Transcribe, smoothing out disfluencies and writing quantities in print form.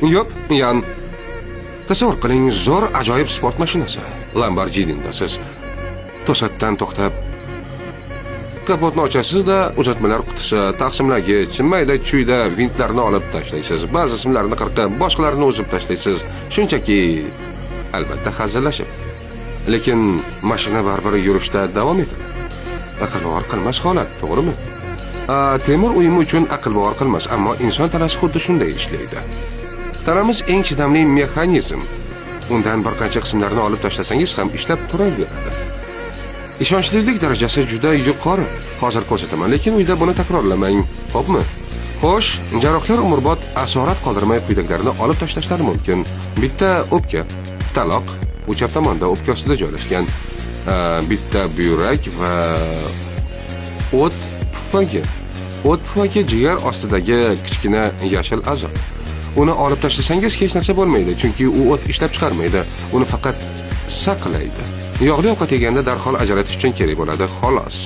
Yo'q, yan tasavvur qiling, zo'r ajoyib sport mashinasi. Lamborghini'da siz to'satdan to'xtab kapotni ochasiz-da, uzatmalar qutisi, taqsimlagich, mayda-chuyda vintlarni olib tashlaysiz. Ba'zi simlarni qirqib, boshqalarini uzib tashlaysiz. Shunchaki albatta hazillashib. Lekin mashina baribir yurishda davom etadi. Aql bovar qilmas holat, to'g'rimi? Temir uyumi uchun aql bovar qilmas, ammo inson tanasi xuddi shunday ishlaydi. Tanamiz eng chidamli mexanizm. Undan bir qancha qismlarni olib tashlasangiz ham ishlab turaveradi. Ishonchlilik darajasi juda yuqori. Hozir ko'rsataman, lekin uyda buni takrorlamang, xo'pmi? Xo'sh, jarrohlar umrbod asorat qoldirmay quyidagilarni olib tashlashlari mumkin. Bitta o'pka, taloq, u chap tomonda o'pka ostida joylashgan. Bitta buyrak va o't pufagi. O't pufagi jigar ostidagi kichkina yashil a'zo. Uni olib tashlasangiz hech narsa bo'lmaydi, chunki u o't ishlab chiqarmaydi. Uni faqat saqlaydi. Yog'li ovqat yeganda darhol ajratish uchun kerak bo'ladi, xolos.